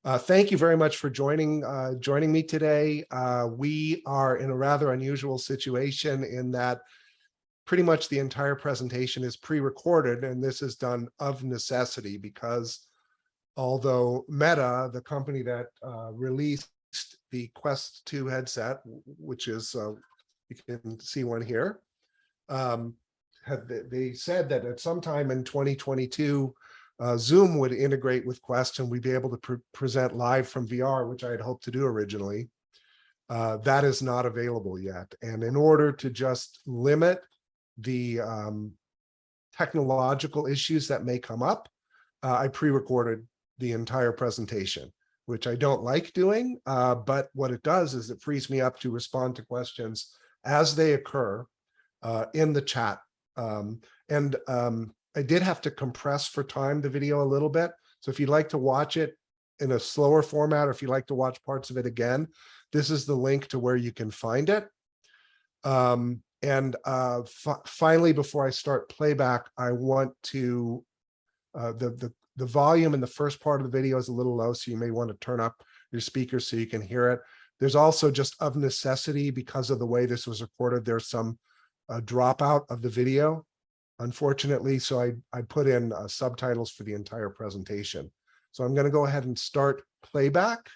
Thank you very much for joining me today. We are in a rather unusual situation in that pretty much the entire presentation is pre-recorded, and this is done of necessity because although Meta, the company that released the Quest 2 headset, which is, you can see one here, they said that at some time in 2022, Zoom would integrate with Quest and we'd be able to present live from VR, which I had hoped to do originally. That is not available yet. And in order to just limit the technological issues that may come up, I pre-recorded the entire presentation, which I don't like doing, but what it does is it frees me up to respond to questions as they occur in the chat. I did have to compress for time the video a little bit. So if you'd like to watch it in a slower format, or if you'd like to watch parts of it again, this is the link to where you can find it. Finally, before I start playback, I want to, the volume in the first part of the video is a little low, so you may want to turn up your speakers so you can hear it. There's also, just of necessity, because of the way this was recorded, there's some dropout of the video, unfortunately, so I put in subtitles for the entire presentation. So I'm going to go ahead and start playback.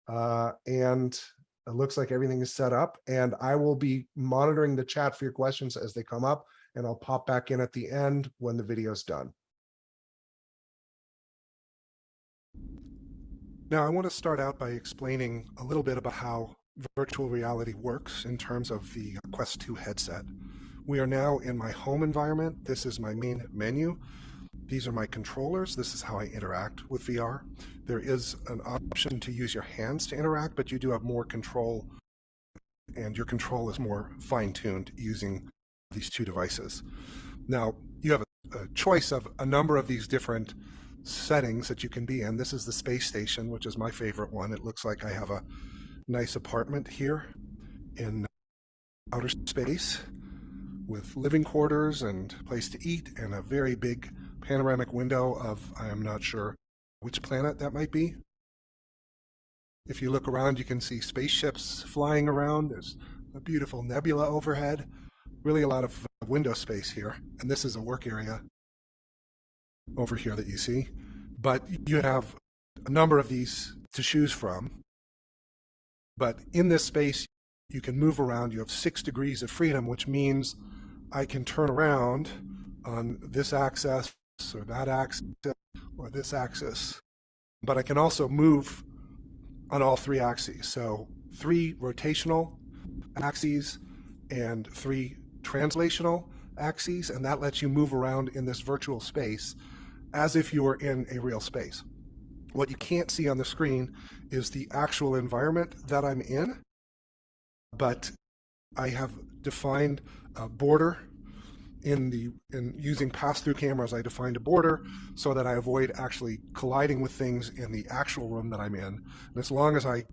And it looks like everything is set up, and I will be monitoring the chat for your questions as they come up, and I'll pop back in at the end when the video is done. Now, I want to start out by explaining a little bit about how virtual reality works in terms of the Quest 2 headset. We are now in my home environment. This is my main menu. These are my controllers. This is how I interact with VR. There is an option to use your hands to interact, but you do have more control, and your control is more fine-tuned using these two devices. Now, you have a choice of a number of these different settings that you can be in. This is the space station, which is my favorite one. It looks like I have a nice apartment here in outer space with living quarters and place to eat and a very big panoramic window of, I am not sure which planet that might be. If you look around, you can see spaceships flying around. There's a beautiful nebula overhead. Really a lot of window space here. And this is a work area over here that you see. But you have a number of these to choose from. But in this space, you can move around. You have 6 degrees of freedom, which means I can turn around on this axis or that axis or this axis, but I can also move on all 3 axes. So 3 rotational axes and 3 translational axes, and that lets you move around in this virtual space as if you were in a real space. What you can't see on the screen is the actual environment that I'm in, but I have defined a border in using pass-through cameras. I defined a border so that I avoid actually colliding with things in the actual room that I'm in. And as long as I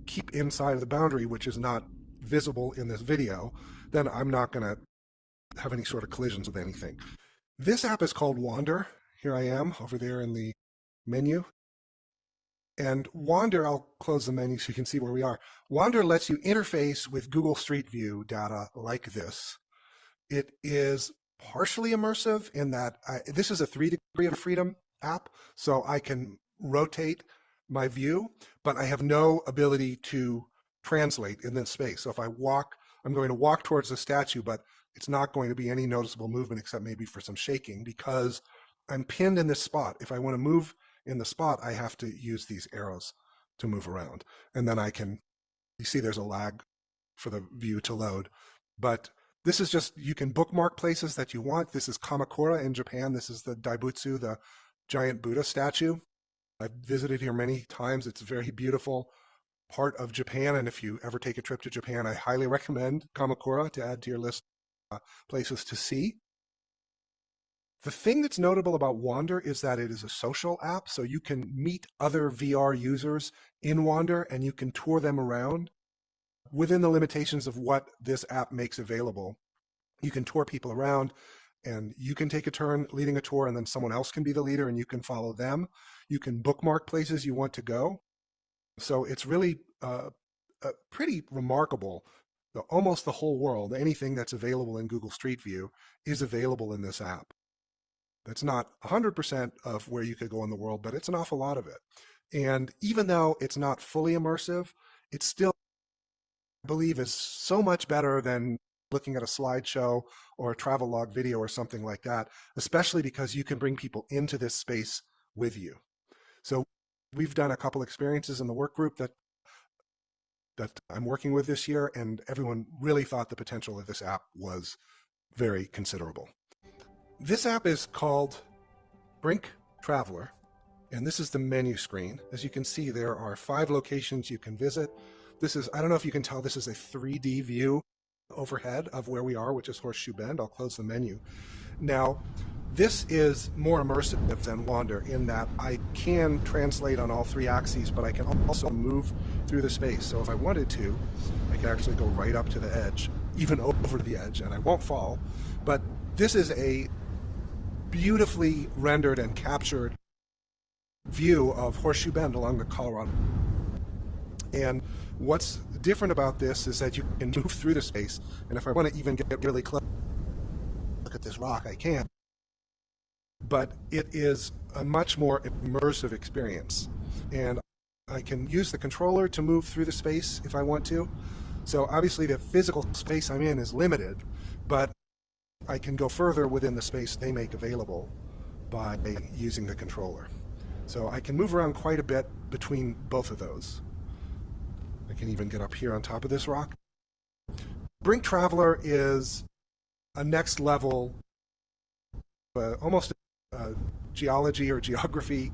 keep inside of the boundary, which is not visible in this video, then I'm not going to have any sort of collisions with anything. This app is called Wander. Here I am over there in the menu. And Wander, I'll close the menu so you can see where we are. Wander lets you interface with Google Street View data like this. It is partially immersive in that this is a 3 degree of freedom app, so I can rotate my view, but I have no ability to translate in this space. So if I walk, I'm going to walk towards the statue, but it's not going to be any noticeable movement except maybe for some shaking because I'm pinned in this spot. If I want to move in the spot, I have to use these arrows to move around. And then I can, you see there's a lag for the view to load. But this is just, you can bookmark places that you want. This is Kamakura in Japan. This is the Daibutsu, the giant Buddha statue. I've visited here many times. It's a very beautiful part of Japan. And if you ever take a trip to Japan, I highly recommend Kamakura to add to your list of places to see. The thing that's notable about Wander is that it is a social app, so you can meet other VR users in Wander and you can tour them around within the limitations of what this app makes available. You can tour people around and you can take a turn leading a tour, and then someone else can be the leader and you can follow them. You can bookmark places you want to go. So it's really pretty remarkable. Almost the whole world, anything that's available in Google Street View is available in this app. That's not 100% of where you could go in the world, but it's an awful lot of it. And even though it's not fully immersive, it still, I believe, is so much better than looking at a slideshow or a travel log video or something like that, especially because you can bring people into this space with you. So we've done a couple experiences in the work group that I'm working with this year, and everyone really thought the potential of this app was very considerable. This app is called Brink Traveler, and this is the menu screen. As you can see, there are 5 locations you can visit. This is, I don't know if you can tell, this is a 3D view overhead of where we are, which is Horseshoe Bend. I'll close the menu. Now, this is more immersive than Wander in that I can translate on all 3 axes, but I can also move through the space. So if I wanted to, I can actually go right up to the edge, even over the edge, and I won't fall. But this is a beautifully rendered and captured view of Horseshoe Bend along the Colorado. And what's different about this is that you can move through the space, and if I want to even get really close, look at this rock, I can. But it is a much more immersive experience, and I can use the controller to move through the space if I want to. So obviously the physical space I'm in is limited, but I can go further within the space they make available by using the controller. So I can move around quite a bit between both of those. I can even get up here on top of this rock. Brink Traveler is a next level, almost geology or geography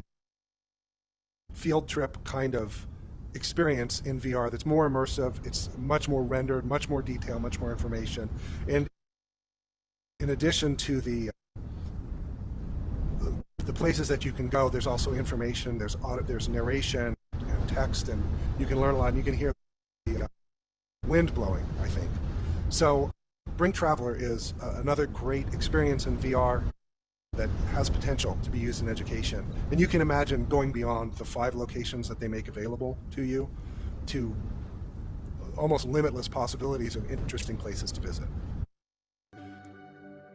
field trip kind of experience in VR that's more immersive. It's much more rendered, much more detail, much more information. And in addition to the places that you can go, there's also information, there's narration and text, and you can learn a lot, and you can hear the wind blowing, I think. So Brink Traveler is another great experience in VR that has potential to be used in education. And you can imagine going beyond the 5 locations that they make available to you to almost limitless possibilities of interesting places to visit.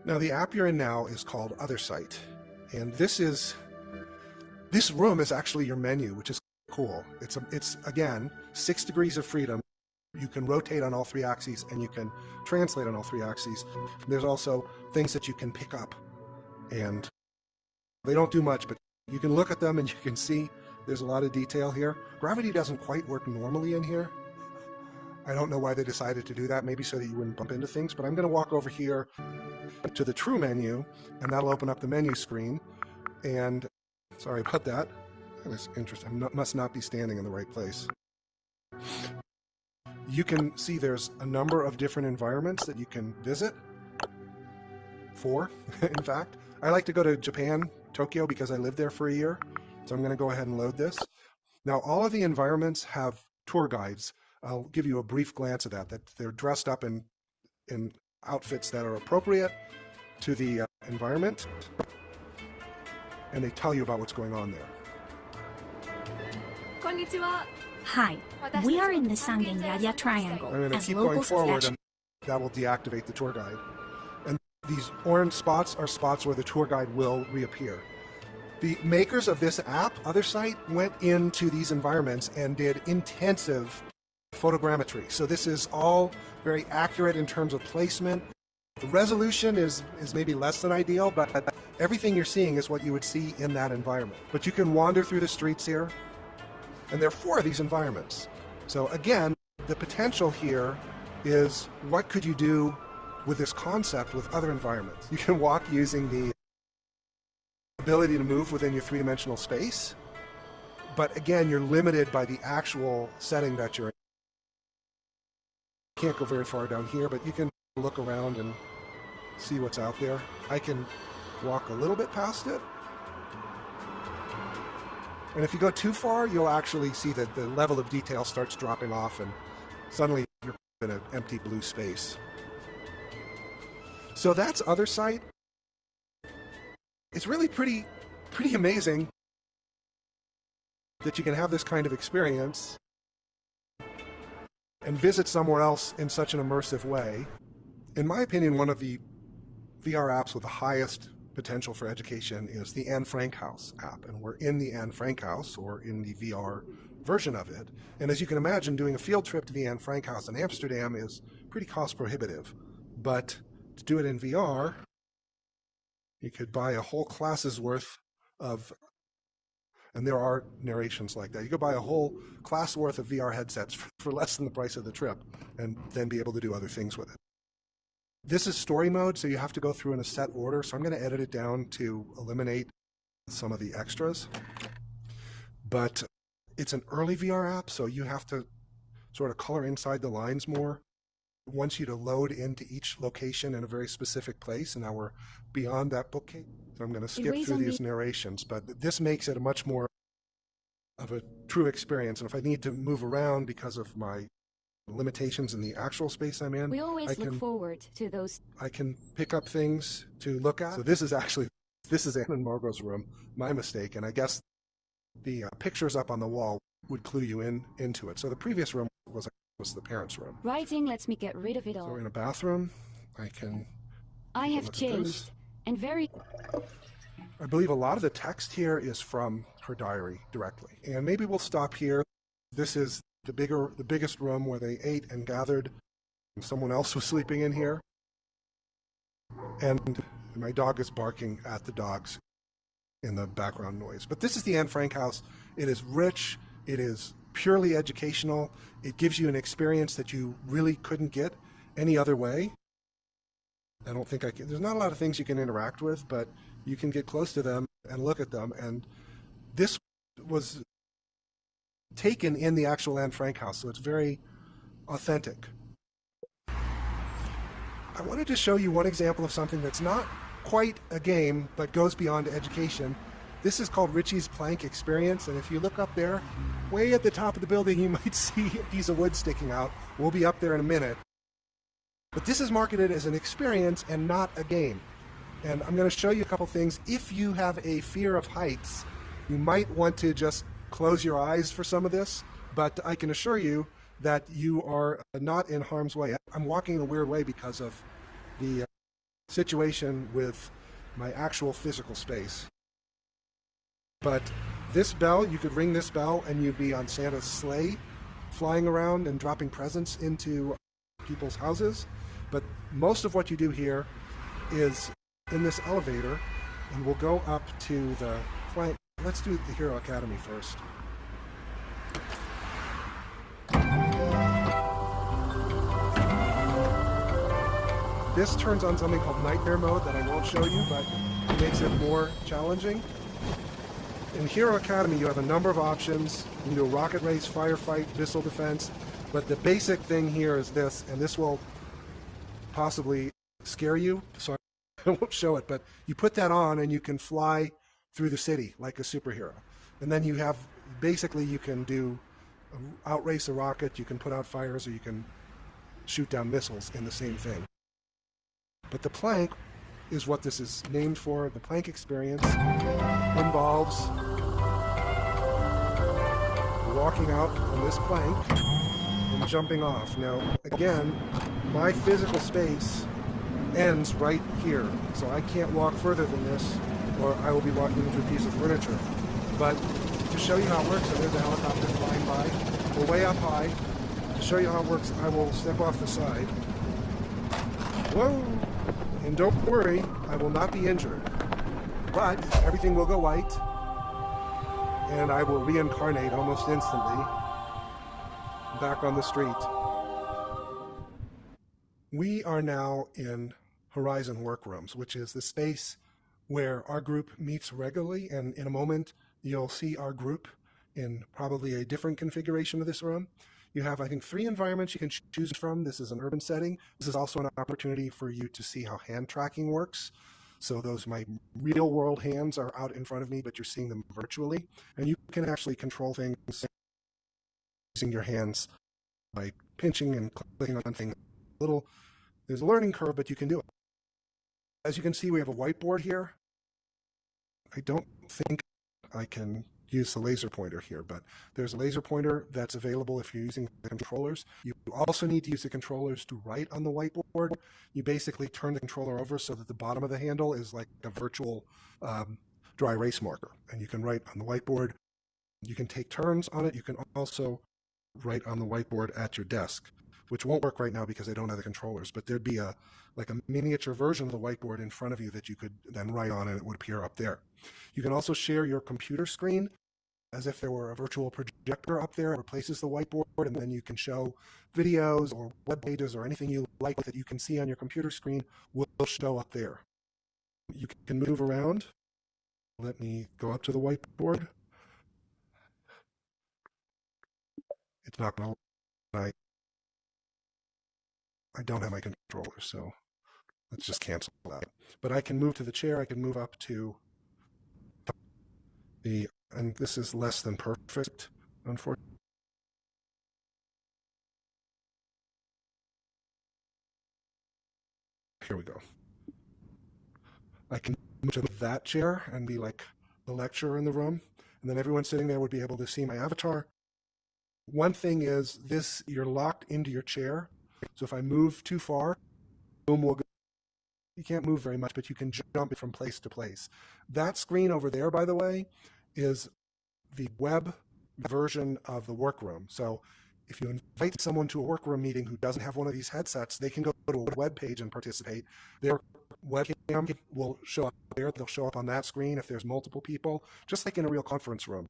Now, the app you're in now is called Other Site, and this room is actually your menu, which is cool. It's again 6 degrees of freedom. You can rotate on all 3 axes, and you can translate on all 3 axes. There's also things that you can pick up, and they don't do much, but you can look at them and you can see there's a lot of detail here. Gravity doesn't quite work normally in here. I don't know why they decided to do that, maybe so that you wouldn't bump into things, but I'm going to walk over here to the true menu, and that'll open up the menu screen. And sorry about that. That's interesting. I must not be standing in the right place. You can see there's a number of different environments that you can visit. 4, in fact. I like to go to Japan, Tokyo, because I lived there for a year. So I'm going to go ahead and load this. Now, all of the environments have tour guides. I'll give you a brief glance at that they're dressed up in outfits that are appropriate to the environment, and they tell you about what's going on there. Hi, we are in the Sangenyaja Triangle. I'm going to keep going forward, and that will deactivate the tour guide. And these orange spots are spots where the tour guide will reappear. The makers of this app, Other Site, went into these environments and did intensive photogrammetry. So this is all very accurate in terms of placement. The resolution is maybe less than ideal, but everything you're seeing is what you would see in that environment. But you can wander through the streets here, and there are 4 of these environments. So again, the potential here is what could you do with this concept with other environments? You can walk using the ability to move within your 3-dimensional space, but again, you're limited by the actual setting that you're in. You can't go very far down here, but you can look around and see what's out there. I can walk a little bit past it. And if you go too far, you'll actually see that the level of detail starts dropping off, and suddenly you're in an empty blue space. So that's Other Site. It's really pretty amazing that you can have this kind of experience and visit somewhere else in such an immersive way. In my opinion, one of the VR apps with the highest potential for education is the Anne Frank House app, and we're in the Anne Frank House, or in the VR version of it. And as you can imagine, doing a field trip to the Anne Frank House in Amsterdam is pretty cost prohibitive. But to do it in VR, you could buy a whole class's worth of, and there are narrations like that. You could buy a whole class worth of VR headsets for less than the price of the trip, and then be able to do other things with it. This is story mode, so you have to go through in a set order, so I'm going to edit it down to eliminate some of the extras. But it's an early VR app, so you have to sort of color inside the lines more. It wants you to load into each location in a very specific place, and now we're beyond that bookcase. So I'm going to skip through these narrations, but this makes it a much more of a true experience. And if I need to move around because of my limitations in the actual space I'm in, we always look forward to those. I can pick up things to look at. So this is Anne and Margot's room. My mistake, and I guess the pictures up on the wall would clue you into it. So the previous room was the parents' room. Writing lets me get rid of it all. So we're in a bathroom. I have changed, and I believe a lot of the text here is from her diary directly. And maybe we'll stop here. This is the biggest room where they ate and gathered. And someone else was sleeping in here. And my dog is barking at the dogs in the background noise. But this is the Anne Frank house. It is rich. It is purely educational. It gives you an experience that you really couldn't get any other way. I don't think there's not a lot of things you can interact with, but you can get close to them and look at them. And this was taken in the actual Anne Frank house, so it's very authentic. I wanted to show you one example of something that's not quite a game, but goes beyond education. This is called Richie's Plank Experience, and if you look up there, way at the top of the building, you might see a piece of wood sticking out. We'll be up there in a minute. But this is marketed as an experience and not a game. And I'm going to show you a couple things. If you have a fear of heights, you might want to just close your eyes for some of this, but I can assure you that you are not in harm's way. I'm walking in a weird way because of the situation with my actual physical space. But this bell, you could ring this bell and you'd be on Santa's sleigh, flying around and dropping presents into people's houses. But most of what you do here is in this elevator, and we'll go up to the plank. Let's do the Hero Academy first. This turns on something called Nightmare Mode that I won't show you, but it makes it more challenging. In Hero Academy, you have a number of options. You can do a rocket race, firefight, missile defense, but the basic thing here is this, and this will possibly scare you, so I won't show it, but you put that on and you can fly through the city like a superhero. And then you have, basically you can do outrace a rocket, you can put out fires, or you can shoot down missiles in the same thing. But the plank is what this is named for. The plank experience involves walking out on this plank and jumping off. Now, again, my physical space ends right here, so I can't walk further than this, or I will be walking into a piece of furniture. But to show you how it works, there's a helicopter flying by. We're way up high. To show you how it works, I will step off the side. Whoa! And don't worry, I will not be injured. But everything will go white, and I will reincarnate almost instantly back on the street. We are now in Horizon Workrooms, which is the space where our group meets regularly, and in a moment you'll see our group in probably a different configuration of this room. You have, I think, 3 environments you can choose from. This is an urban setting. This is also an opportunity for you to see how hand tracking works. So my real world hands are out in front of me, but you're seeing them virtually. And you can actually control things using your hands by pinching and clicking on things. There's a learning curve, but you can do it. As you can see, we have a whiteboard here. I don't think I can use the laser pointer here, but there's a laser pointer that's available if you're using the controllers. You also need to use the controllers to write on the whiteboard. You basically turn the controller over so that the bottom of the handle is like a virtual dry erase marker, and you can write on the whiteboard. You can take turns on it. You can also write on the whiteboard at your desk, which won't work right now because I don't have the controllers, but there'd be like a miniature version of the whiteboard in front of you that you could then write on, and it would appear up there. You can also share your computer screen as if there were a virtual projector up there. It replaces the whiteboard, and then you can show videos or web pages or anything you like that you can see on your computer screen will show up there. You can move around. Let me go up to the whiteboard. It's not going to, I don't have my controller, so let's just cancel that. But I can move to the chair. I can move up to the, and this is less than perfect, unfortunately. Here we go. I can move to that chair and be like the lecturer in the room, and then everyone sitting there would be able to see my avatar. One thing is this, you're locked into your chair. So if I move too far, boom will go. You can't move very much, but you can jump from place to place. That screen over there, by the way, is the web version of the workroom. So if you invite someone to a workroom meeting who doesn't have one of these headsets, they can go to a web page and participate. Their webcam will show up there. They'll show up on that screen if there's multiple people. Just like in a real conference room,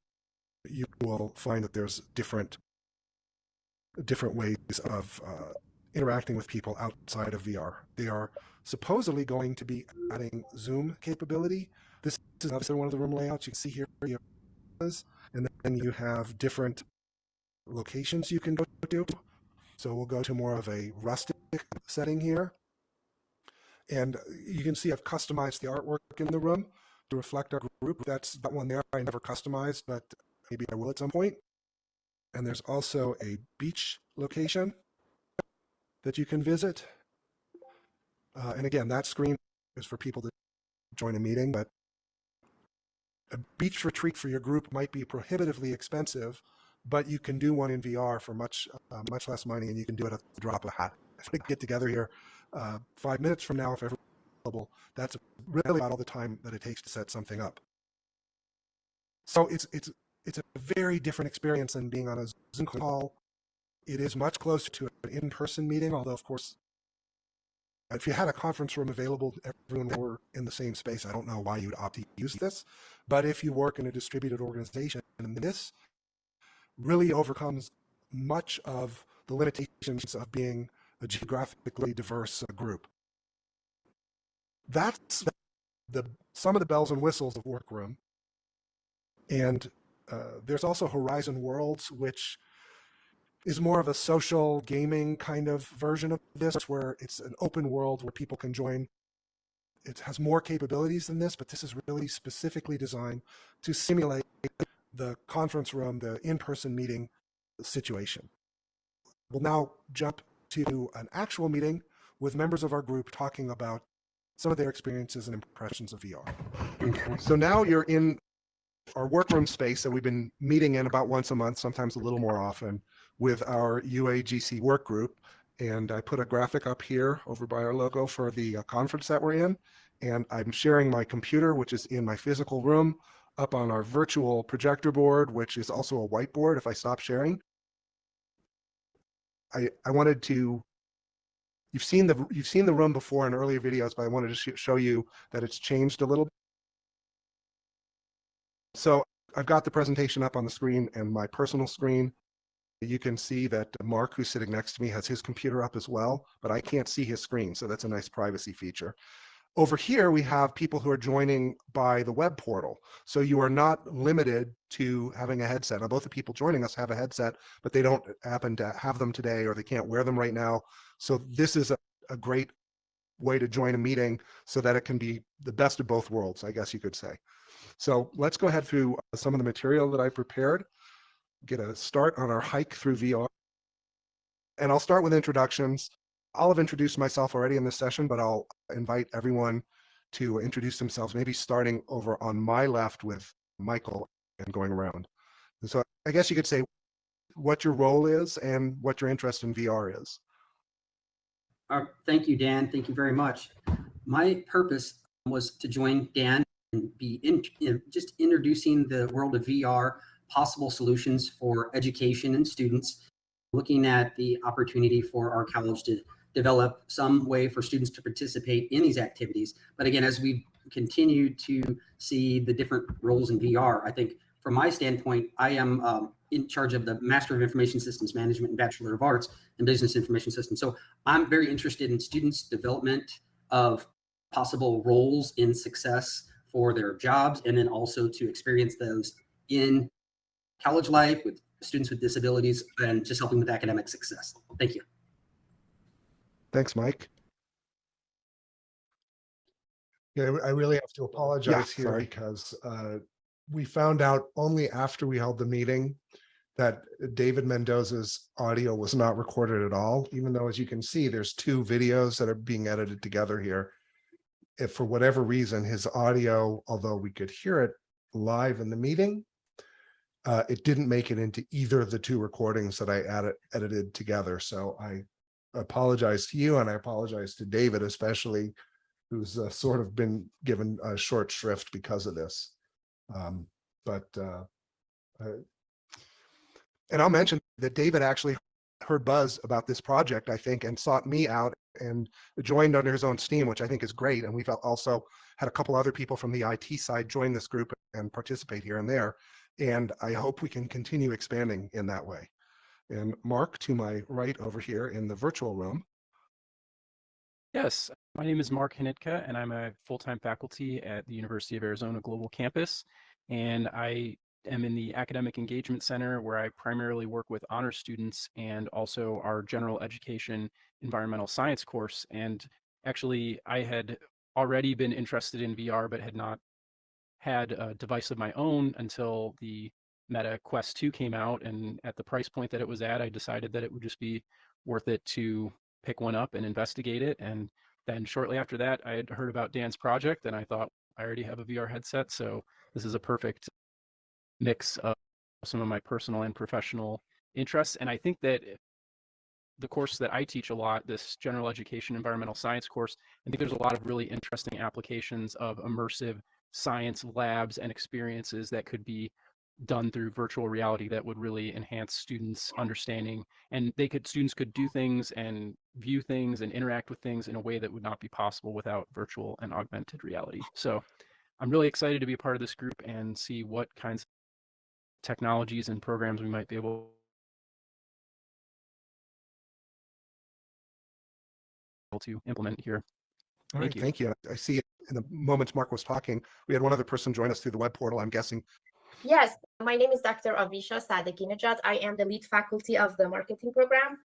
you will find that there's different ways of interacting with people outside of VR. They are supposedly going to be adding Zoom capability. This is another one of the room layouts. You can see here, and then you have different locations you can go to. So we'll go to more of a rustic setting here. And you can see I've customized the artwork in the room to reflect our group. That's that one there I never customized, but maybe I will at some point. And there's also a beach location that you can visit. And again, that screen is for people to join a meeting, but a beach retreat for your group might be prohibitively expensive, but you can do one in VR for much less money, and you can do it at the drop of a hat. If we get together here 5 minutes from now, if everyone's available, that's really about all the time that it takes to set something up. So it's a very different experience than being on a Zoom call. It is much closer to an in-person meeting, although, of course, if you had a conference room available, everyone were in the same space. I don't know why you'd opt to use this, but if you work in a distributed organization, this really overcomes much of the limitations of being a geographically diverse group. That's some of the bells and whistles of Workroom. And there's also Horizon Worlds, which is more of a social gaming kind of version of this, where it's an open world where people can join. It has more capabilities than this, but this is really specifically designed to simulate the conference room, the in-person meeting situation. We'll now jump to an actual meeting with members of our group talking about some of their experiences and impressions of VR. Okay. So now you're in our workroom space that we've been meeting in about once a month, sometimes a little more often, with our UAGC work group. And I put a graphic up here over by our logo for the conference that we're in. And I'm sharing my computer, which is in my physical room, up on our virtual projector board, which is also a whiteboard if I stop sharing. I wanted to, you've seen the room before in earlier videos, but I wanted to show you that it's changed a little. So I've got the presentation up on the screen and my personal screen. You can see that Marc, who's sitting next to me, has his computer up as well, but I can't see his screen, so that's a nice privacy feature. Over here, we have people who are joining by the web portal. So you are not limited to having a headset. Now, both the people joining us have a headset, but they don't happen to have them today, or they can't wear them right now. So this is a great way to join a meeting so that it can be the best of both worlds, I guess you could say. So let's go ahead through some of the material that I prepared, get a start on our hike through VR. And I'll start with introductions. I'll have introduced myself already in this session, but I'll invite everyone to introduce themselves, maybe starting over on my left with Michael and going around. And so I guess you could say what your role is and what your interest in VR is. Thank you, Dan. Thank you very much. My purpose was to join Dan and be just introducing the world of VR, possible solutions for education and students, looking at the opportunity for our college to develop some way for students to participate in these activities. But again, as we continue to see the different roles in VR, I think from my standpoint, I am in charge of the Master of Information Systems Management and Bachelor of Arts in Business Information Systems. So I'm very interested in students' development of possible roles in success for their jobs, and then also to experience those in college life with students with disabilities and just helping with academic success. Thank you. Thanks, Mike. Yeah, I really have to apologize here sorry. because we found out only after we held the meeting that David Mendoza's audio was not recorded at all, even though, as you can see, there's two videos that are being edited together here. If for whatever reason his audio, although we could hear it live in the meeting, it didn't make it into either of the two recordings that I edited together. So I apologize to you, and I apologize to David, especially, who's sort of been given a short shrift because of this. And I'll mention that David actually heard buzz about this project, I think, and sought me out and joined under his own steam, which I think is great. And we've also had a couple other people from the IT side join this group and participate here and there. And I hope we can continue expanding in that way. And Mark, to my right over here in the virtual room. Yes, my name is Marc Hnytka, and I'm a full-time faculty at the University of Arizona Global Campus. And I am in the Academic Engagement Center, where I primarily work with honor students and also our general education environmental science course. And actually, I had already been interested in VR, but had not had a device of my own until the Meta Quest 2 came out. And at the price point that it was at, I decided that it would just be worth it to pick one up and investigate it. And then shortly after that, I had heard about Dan's project, and I thought, I already have a VR headset, so this is a perfect mix of some of my personal and professional interests. And I think that the course that I teach a lot, this general education environmental science course, I think there's a lot of really interesting applications of immersive science labs and experiences that could be done through virtual reality that would really enhance students' understanding, and students could do things and view things and interact with things in a way that would not be possible without virtual and augmented reality. So I'm really excited to be a part of this group and see what kinds of technologies and programs we might be able to implement here. All right, thank you. I see in the moments Mark was talking, we had one other person join us through the web portal, I'm guessing. Yes, my name is Dr. Avisha Sadekinejad. I am the lead faculty of the marketing program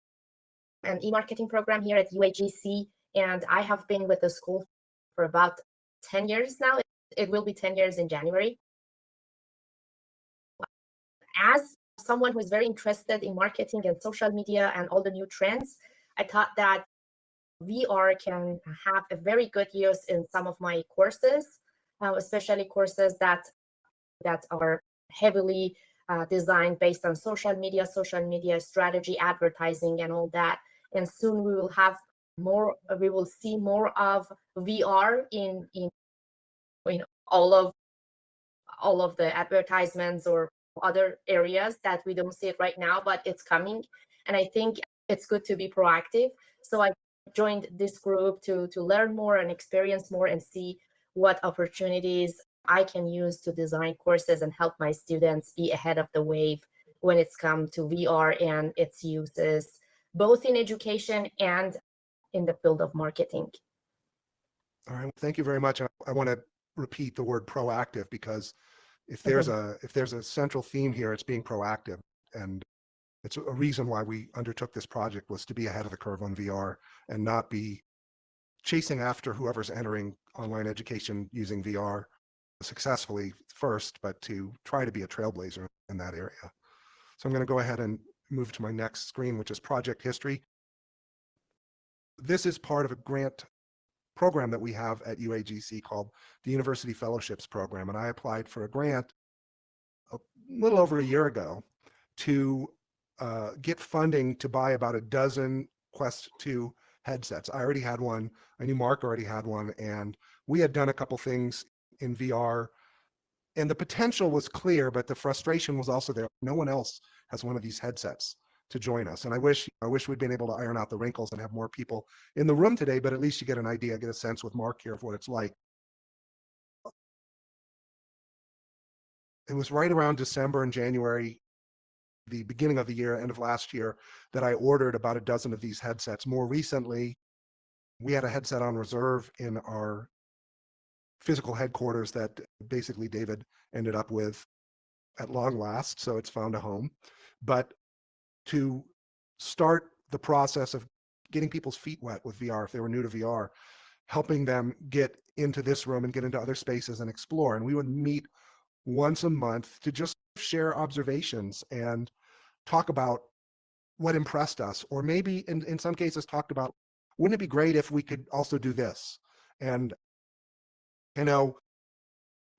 and e-marketing program here at UAGC, and I have been with the school for about 10 years now. It will be 10 years in January. As someone who is very interested in marketing and social media and all the new trends, I thought that VR can have a very good use in some of my courses, especially courses that are heavily designed based on social media strategy, advertising, and all that. And soon we will have more. We will see more of VR in all of the advertisements or other areas that we don't see it right now, but it's coming. And I think it's good to be proactive. So I joined this group to learn more and experience more and see what opportunities I can use to design courses and help my students be ahead of the wave when it's come to VR and its uses, both in education and in the field of marketing. All right, well, thank you very much. I want to repeat the word proactive, because if there's a central theme here, it's being proactive. And it's a reason why we undertook this project, was to be ahead of the curve on VR and not be chasing after whoever's entering online education using VR successfully first, but to try to be a trailblazer in that area. So I'm going to go ahead and move to my next screen, which is project history. This is part of a grant program that we have at UAGC called the University Fellowships Program. And I applied for a grant a little over a year ago to get funding to buy about a dozen Quest 2 headsets. I already had one. I knew Marc already had one, and we had done a couple things in VR, and the potential was clear, but the frustration was also there. No one else has one of these headsets to join us. And I wish we'd been able to iron out the wrinkles and have more people in the room today, but at least you get an idea, get a sense with Marc here of what it's like. It was right around December and January, the beginning of the year, end of last year, that I ordered about a dozen of these headsets. More recently, we had a headset on reserve in our physical headquarters that basically David ended up with at long last, so it's found a home. But to start the process of getting people's feet wet with VR, if they were new to VR, helping them get into this room and get into other spaces and explore. And we would meet once a month to just share observations and talk about what impressed us, or maybe in some cases talked about, wouldn't it be great if we could also do this? And you know,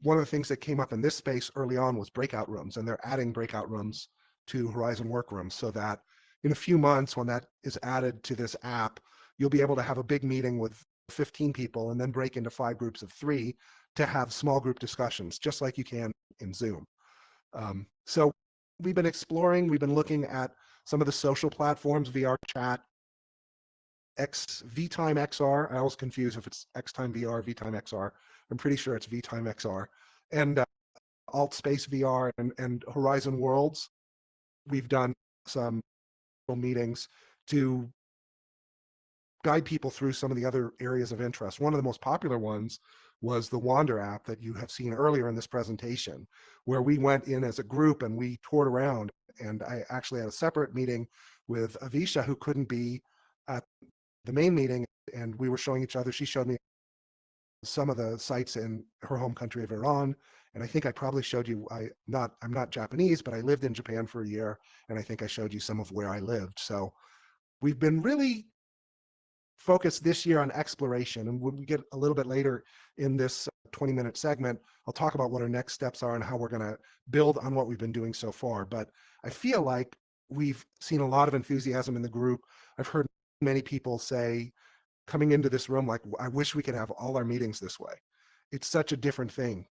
one of the things that came up in this space early on was breakout rooms, and they're adding breakout rooms to Horizon Workrooms so that in a few months, when that is added to this app, you'll be able to have a big meeting with 15 people and then break into 5 groups of 3 to have small group discussions, just like you can in Zoom. So we've been exploring, we've been looking at some of the social platforms, VR chat, VTime XR. I always confuse if it's XTime VR, VTime XR. I'm pretty sure it's VTime XR. And Alt Space VR and Horizon Worlds. We've done some meetings to guide people through some of the other areas of interest. One of the most popular ones was the Wander app that you have seen earlier in this presentation, where we went in as a group and we toured around. And I actually had a separate meeting with Avisha, who couldn't be at the main meeting, and we were showing each other. She showed me some of the sites in her home country of Iran. And I think I probably showed you, I'm not Japanese, but I lived in Japan for a year. And I think I showed you some of where I lived. So we've been really focused this year on exploration. And when we get a little bit later in this 20-minute segment, I'll talk about what our next steps are and how we're going to build on what we've been doing so far. But I feel like we've seen a lot of enthusiasm in the group. I've heard many people say, coming into this room, like, I wish we could have all our meetings this way. It's such a different thing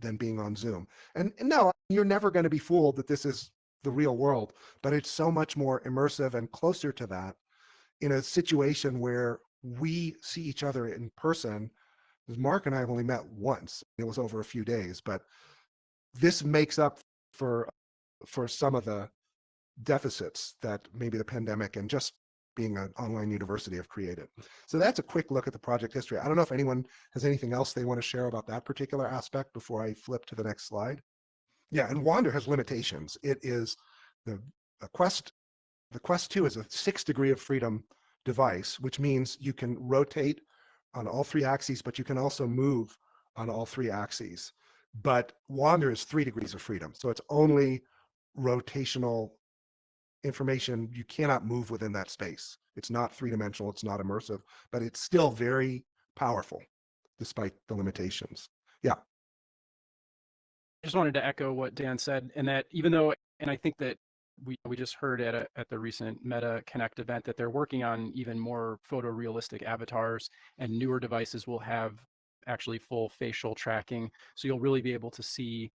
than being on Zoom. And no, you're never going to be fooled that this is the real world, but it's so much more immersive and closer to that in a situation where we see each other in person. Because Marc and I have only met once. It was over a few days, but this makes up for some of the deficits that maybe the pandemic and just being an online university have created. So that's a quick look at the project history. I don't know if anyone has anything else they want to share about that particular aspect before I flip to the next slide. Yeah, and Wander has limitations. It is the Quest 2 is a 6 degree of freedom device, which means you can rotate on all 3 axes, but you can also move on all 3 axes. But Wander is 3 degrees of freedom. So it's only rotational information. You cannot move within that space. It's not 3-dimensional, it's not immersive, but it's still very powerful despite the limitations. Yeah. I just wanted to echo what Dan said, and that even though, and I think that we just heard at the recent Meta Connect event that they're working on even more photorealistic avatars, and newer devices will have actually full facial tracking. So you'll really be able to see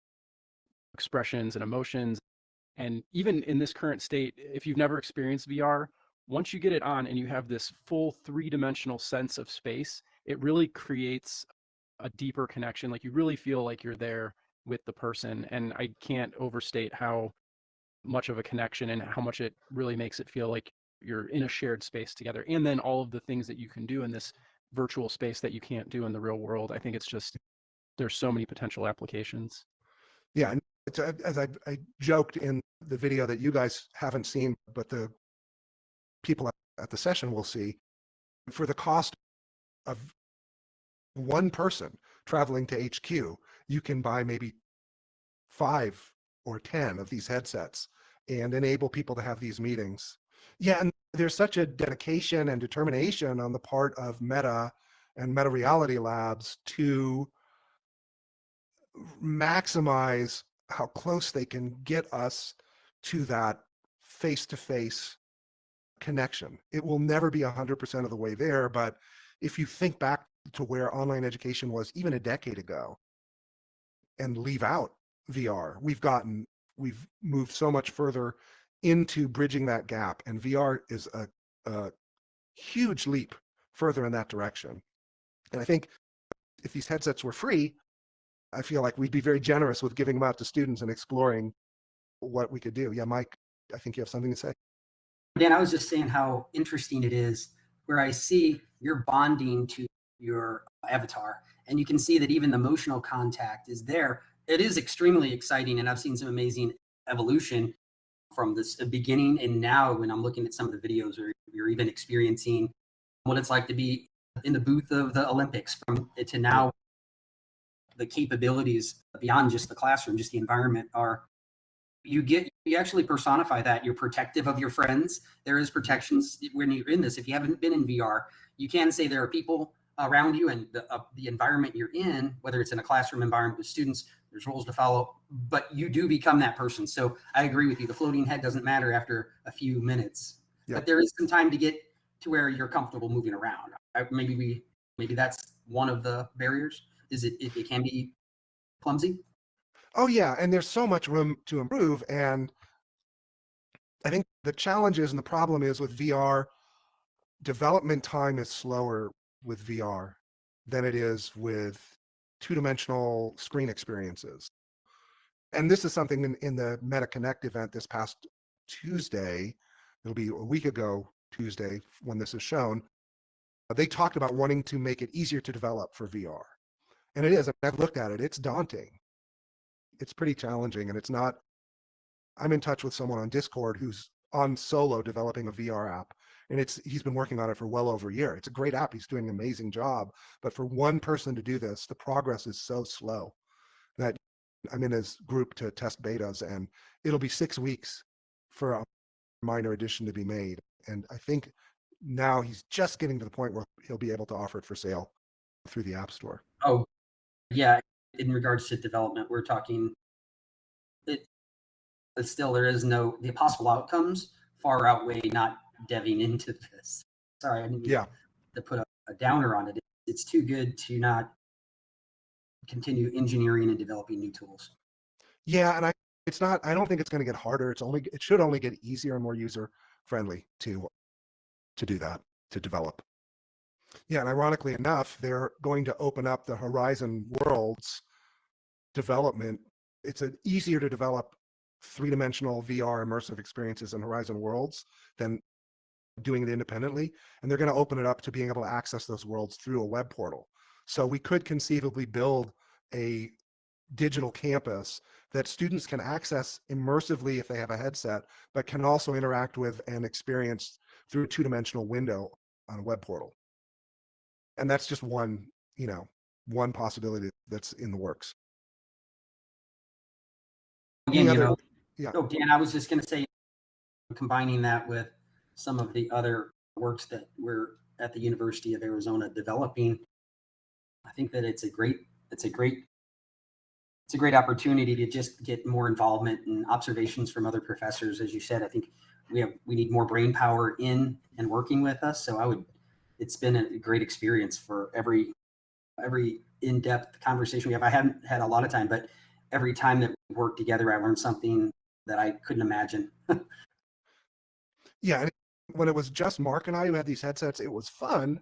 expressions and emotions. And even in this current state, if you've never experienced VR, once you get it on and you have this full 3-dimensional sense of space, it really creates a deeper connection. Like, you really feel like you're there with the person. And I can't overstate how much of a connection and how much it really makes it feel like you're in a shared space together. And then all of the things that you can do in this virtual space that you can't do in the real world. I think it's just, there's so many potential applications. Yeah, and it's, as I joked in the video that you guys haven't seen, but the people at the session will see, for the cost of one person traveling to HQ, you can buy maybe 5 or 10 of these headsets and enable people to have these meetings. Yeah, and there's such a dedication and determination on the part of Meta and meta reality labs to maximize how close they can get us to that face-to-face connection. It will never be 100% of the way there, but if you think back to where online education was even a decade ago and leave out VR, we've moved so much further into bridging that gap, and VR is a huge leap further in that direction. And I think if these headsets were free, I feel like we'd be very generous with giving them out to students and exploring what we could do. Yeah, Mike, I think you have something to say. Dan, I was just saying how interesting it is where I see you're bonding to your avatar, and you can see that even the emotional contact is there. It is extremely exciting, and I've seen some amazing evolution from this beginning. And now when I'm looking at some of the videos, or you're even experiencing what it's like to be in the booth of the Olympics, from to now the capabilities beyond just the classroom, just the environment are, you actually personify that. You're protective of your friends. There is protections when you're in this. If you haven't been in VR, you can say there are people around you, and the environment you're in, whether it's in a classroom environment with students, there's rules to follow, but you do become that person. So I agree with you. The floating head doesn't matter after a few minutes, but there is some time to get to where you're comfortable moving around. Maybe that's one of the barriers. Is it can be clumsy. Oh yeah, and there's so much room to improve. And I think the challenge is, and the problem is with VR, development time is slower with VR than it is with two-dimensional screen experiences. And this is something in the Meta Connect event this past Tuesday, it'll be a week ago Tuesday when this is shown, they talked about wanting to make it easier to develop for VR. And it is. I've looked at it. It's daunting. It's pretty challenging, and it's not. I'm in touch with someone on Discord who's on solo developing a VR app, and he's been working on it for well over a year. It's a great app. He's doing an amazing job, but for one person to do this, the progress is so slow that I'm in his group to test betas, and it'll be 6 weeks for a minor addition to be made. And I think now he's just getting to the point where he'll be able to offer it for sale through the App Store. Oh, yeah. In regards to development, we're talking but still there is the possible outcomes far outweigh not deving into this. Sorry, I didn't mean to put a downer on it. It's too good to not continue engineering and developing new tools. Yeah, and I don't think it's going to get harder. It should only get easier and more user friendly to do that, to develop. Yeah, and ironically enough, they're going to open up the Horizon Worlds development. It's easier to develop three-dimensional VR immersive experiences in Horizon Worlds than doing it independently. And they're going to open it up to being able to access those worlds through a web portal. So we could conceivably build a digital campus that students can access immersively if they have a headset, but can also interact with and experience through a two-dimensional window on a web portal. And that's just one possibility that's in the works. Again, Oh, Dan, I was just going to say, combining that with some of the other works that we're at the University of Arizona developing, I think that it's a great opportunity to just get more involvement and observations from other professors. As you said, I think we need more brain power in and working with us. So it's been a great experience for every in-depth conversation we have. I haven't had a lot of time, but every time that we work together, I learned something that I couldn't imagine. Yeah, and when it was just Marc and I who had these headsets, it was fun,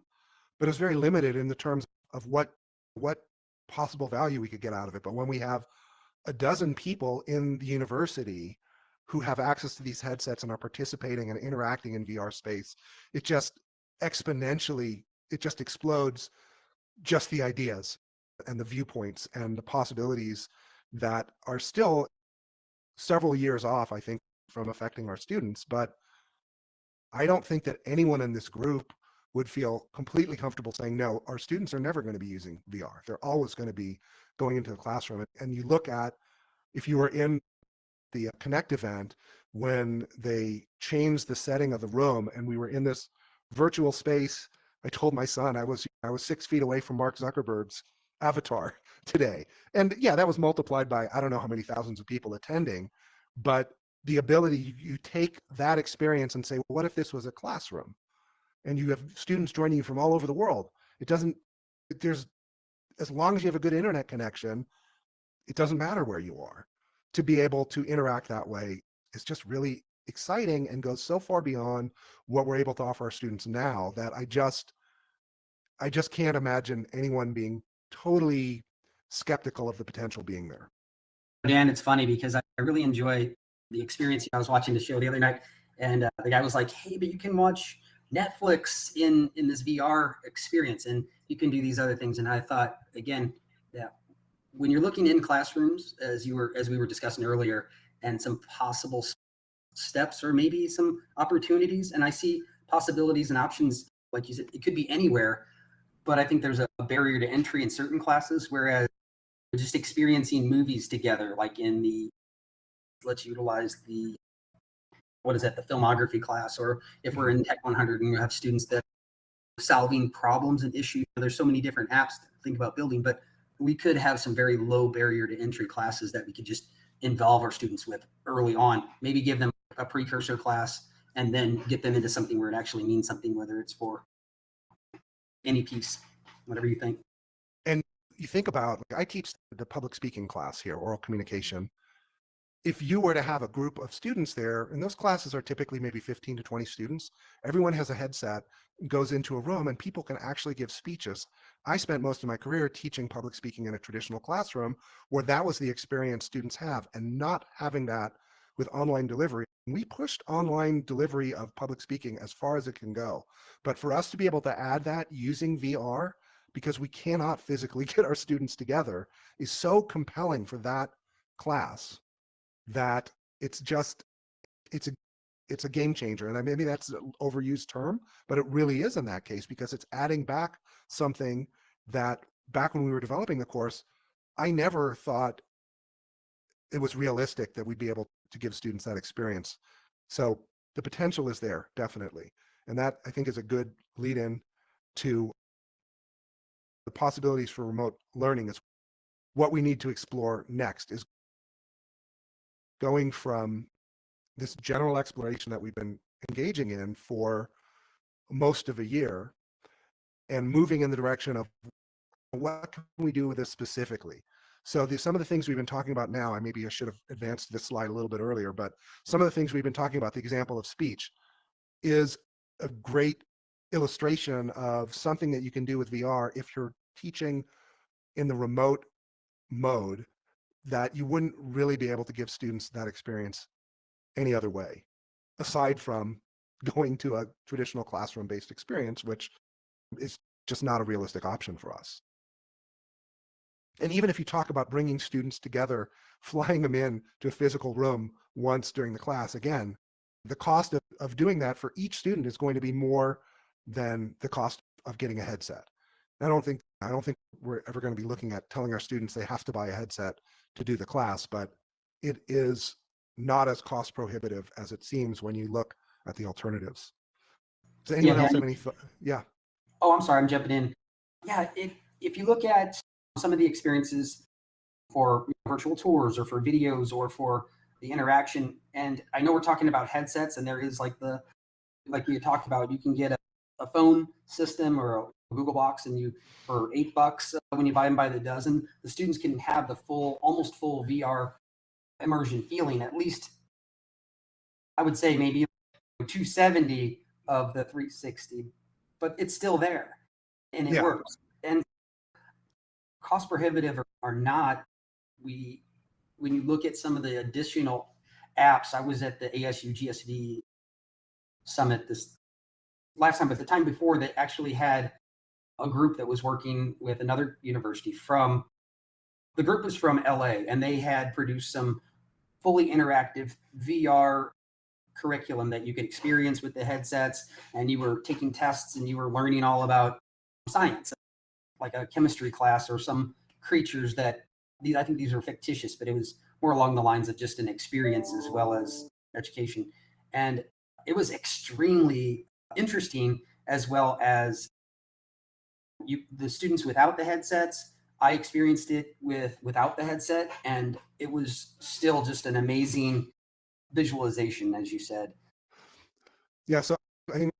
but it was very limited in the terms of what possible value we could get out of it. But when we have a dozen people in the university who have access to these headsets and are participating and interacting in VR space, it just exponentially, it just explodes just the ideas and the viewpoints and the possibilities that are still several years off, I think, from affecting our students. But I don't think that anyone in this group would feel completely comfortable saying, no, our students are never going to be using VR. They're always going to be going into the classroom. And you look at, if you were in the Connect event, when they changed the setting of the room and we were in this virtual space I told my son I was 6 feet away from Mark Zuckerberg's avatar today. And yeah, that was multiplied by I don't know how many thousands of people attending, but the ability, you take that experience and say, well, what if this was a classroom and you have students joining you from all over the world? It doesn't, there's, as long as you have a good internet connection, it doesn't matter where you are. To be able to interact that way is just really exciting and goes so far beyond what we're able to offer our students now that I just can't imagine anyone being totally skeptical of the potential being there. Dan, it's funny because I really enjoy the experience. I was watching the show the other night, and the guy was like, "Hey, but you can watch Netflix in this VR experience, and you can do these other things." And I thought, again, that when you're looking in classrooms, as we were discussing earlier, and some possible steps or maybe some opportunities, and I see possibilities and options, like you said, it could be anywhere, but I think there's a barrier to entry in certain classes, whereas just experiencing movies together, like in the, let's utilize the, what is that, the filmography class, or if we're in Tech 100 and we have students that are solving problems and issues. There's so many different apps to think about building, but we could have some very low barrier to entry classes that we could just involve our students with early on, maybe give them a precursor class and then get them into something where it actually means something, whether it's for any piece, whatever you think. And you think about, like, I teach the public speaking class here, oral communication. If you were to have a group of students there, and those classes are typically maybe 15 to 20 students, everyone has a headset, goes into a room, and people can actually give speeches. I spent most of my career teaching public speaking in a traditional classroom where that was the experience students have, and not having that with online delivery. We pushed online delivery of public speaking as far as it can go. But for us to be able to add that using VR, because we cannot physically get our students together, is so compelling for that class that it's a game changer. And maybe that's an overused term, but it really is in that case, because it's adding back something that back when we were developing the course, I never thought it was realistic that we'd be able to give students that experience. So the potential is there, definitely. And that, I think, is a good lead in to the possibilities for remote learning. Is what we need to explore next, is going from this general exploration that we've been engaging in for most of a year and moving in the direction of what can we do with this specifically. So some of the things we've been talking about now, maybe I should have advanced this slide a little bit earlier, but some of the things we've been talking about, the example of speech, is a great illustration of something that you can do with VR if you're teaching in the remote mode, that you wouldn't really be able to give students that experience any other way, aside from going to a traditional classroom-based experience, which is just not a realistic option for us. And even if you talk about bringing students together, flying them in to a physical room once during the class, again, the cost of doing that for each student is going to be more than the cost of getting a headset. I don't think we're ever going to be looking at telling our students they have to buy a headset to do the class, but it is not as cost prohibitive as it seems when you look at the alternatives. Does anyone else have any? Yeah. Oh, I'm sorry, I'm jumping in. Yeah, if you look at some of the experiences for virtual tours or for videos or for the interaction, and I know we're talking about headsets, and there is like we had talked about, you can get a phone system or a Google Box, and you, for $8 when you buy them by the dozen, the students can have the almost full VR immersion feeling. At least I would say maybe 270 of the 360, but it's still there and it works. And cost prohibitive or not, when you look at some of the additional apps, I was at the ASU GSV summit this last time, but the time before, they actually had a group that was working with another university the group was from LA, and they had produced some fully interactive VR curriculum that you could experience with the headsets, and you were taking tests and you were learning all about science, like a chemistry class or some creatures that I think these are fictitious, but it was more along the lines of just an experience as well as education. And it was extremely interesting, as well as the students without the headsets, I experienced it without the headset, and it was still just an amazing visualization, as you said. Yeah, so I think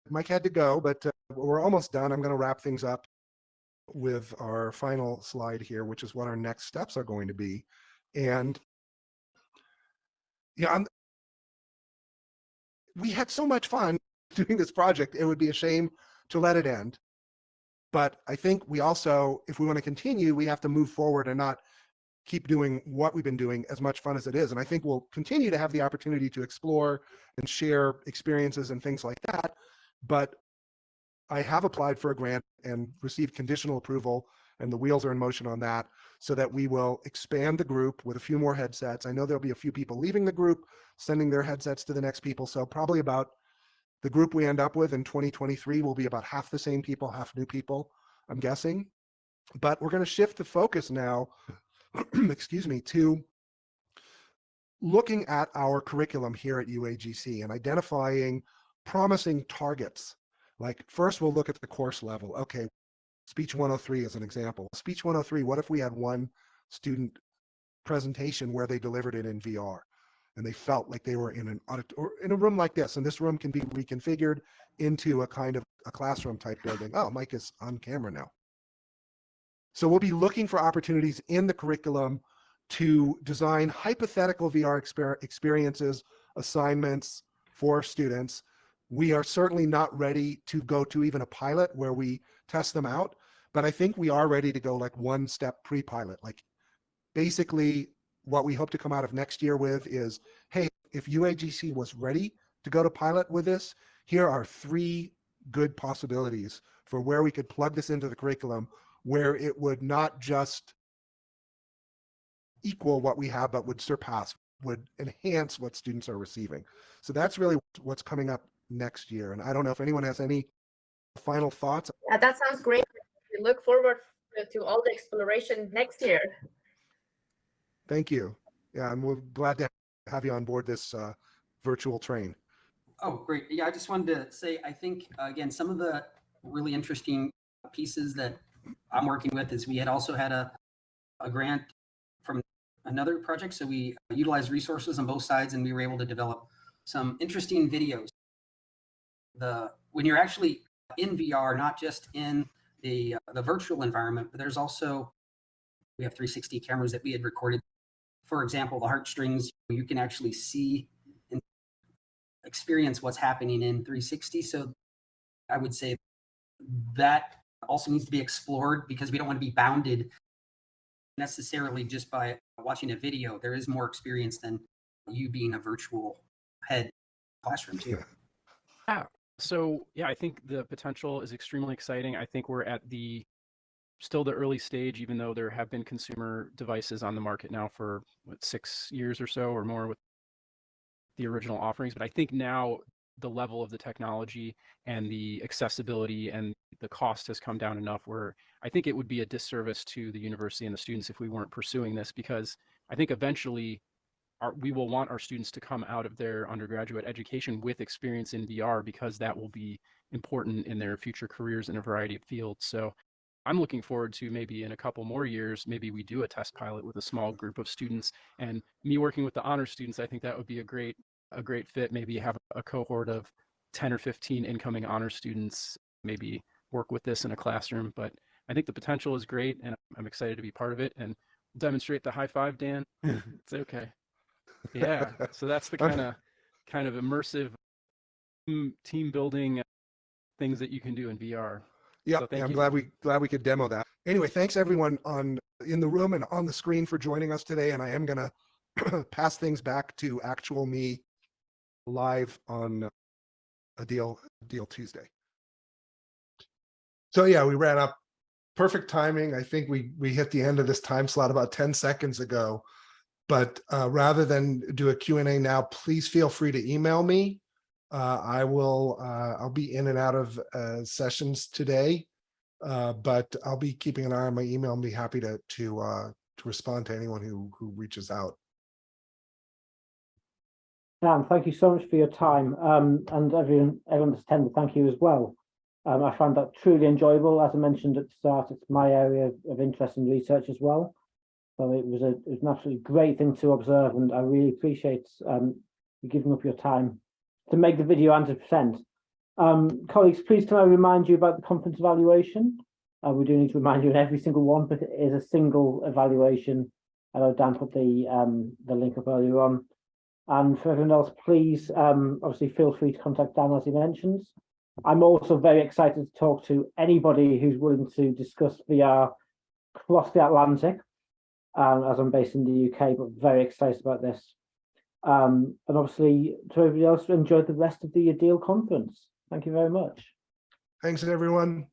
Mike had to go, but we're almost done. I'm going to wrap things up with our final slide here, which is what our next steps are going to be. And yeah, we had so much fun doing this project. It would be a shame to let it end. But I think we also, if we want to continue, we have to move forward and not keep doing what we've been doing, as much fun as it is. And I think we'll continue to have the opportunity to explore and share experiences and things like that. But I have applied for a grant and received conditional approval, and the wheels are in motion on that, so that we will expand the group with a few more headsets. I know there'll be a few people leaving the group, sending their headsets to the next people. So probably about the group we end up with in 2023 will be about half the same people, half new people, I'm guessing. But we're going to shift the focus now, excuse me, to looking at our curriculum here at UAGC and identifying promising targets. Like first we'll look at the course level. Okay, Speech 103 is an example. Speech 103, what if we had one student presentation where they delivered it in VR and they felt like they were in an audit or in a room like this, and this room can be reconfigured into a kind of a classroom type building. Oh, Mike is on camera now. So we'll be looking for opportunities in the curriculum to design hypothetical VR experiences, assignments for students. We are certainly not ready to go to even a pilot where we test them out, but I think we are ready to go like one step pre-pilot. Like basically what we hope to come out of next year with is, hey, if UAGC was ready to go to pilot with this, here are 3 good possibilities for where we could plug this into the curriculum, where it would not just equal what we have, but would surpass, would enhance what students are receiving. So that's really what's coming up next year. And I don't know if anyone has any final thoughts. Yeah, that sounds great. We look forward to all the exploration next year. Thank you. Yeah, and we're glad to have you on board this virtual train. Oh, great. Yeah, I just wanted to say, I think, again, some of the really interesting pieces that I'm working with is we had also had a grant from another project. So we utilized resources on both sides, and we were able to develop some interesting videos. When you're actually in VR, not just in the virtual environment, but there's also, we have 360 cameras that we had recorded. For example, the heartstrings, you can actually see and experience what's happening in 360. So I would say that also needs to be explored, because we don't want to be bounded necessarily just by watching a video. There is more experience than you being a virtual head classroom too. Yeah. So yeah, I think the potential is extremely exciting. I think we're at still the early stage, even though there have been consumer devices on the market now for 6 years or so or more with the original offerings. But I think now the level of the technology and the accessibility and the cost has come down enough where I think it would be a disservice to the university and the students if we weren't pursuing this, because I think eventually we will want our students to come out of their undergraduate education with experience in VR, because that will be important in their future careers in a variety of fields. So I'm looking forward to maybe in a couple more years, maybe we do a test pilot with a small group of students, and me working with the honor students, I think that would be a great fit. Maybe have a cohort of 10 or 15 incoming honor students, maybe work with this in a classroom. But I think the potential is great, and I'm excited to be part of it and demonstrate the high five, Dan. It's okay. Yeah. So that's the kind of immersive team building things that you can do in VR. Yeah, So I'm glad we could demo that. Anyway, thanks everyone in the room and on the screen for joining us today. And I am going to pass things back to actual me live on ADEIL Tuesday. So yeah, we ran up perfect timing. I think we hit the end of this time slot about 10 seconds ago. But rather than do a Q&A now, please feel free to email me. I'll be in and out of sessions today, but I'll be keeping an eye on my email and be happy to respond to anyone who reaches out. Dan, thank you so much for your time, and everyone that's attended, thank you as well. I found that truly enjoyable. As I mentioned at the start, it's my area of interest and research as well. So it was an absolutely great thing to observe, and I really appreciate you giving up your time to make the video 100%. Colleagues, please can I remind you about the conference evaluation? We do need to remind you in every single one, but it is a single evaluation. I know Dan put the link up earlier on. And for everyone else, please, obviously feel free to contact Dan as he mentions. I'm also very excited to talk to anybody who's willing to discuss VR across the Atlantic, as I'm based in the UK, but very excited about this. And obviously, to everybody else, enjoy the rest of the ADEIL conference. Thank you very much. Thanks, everyone.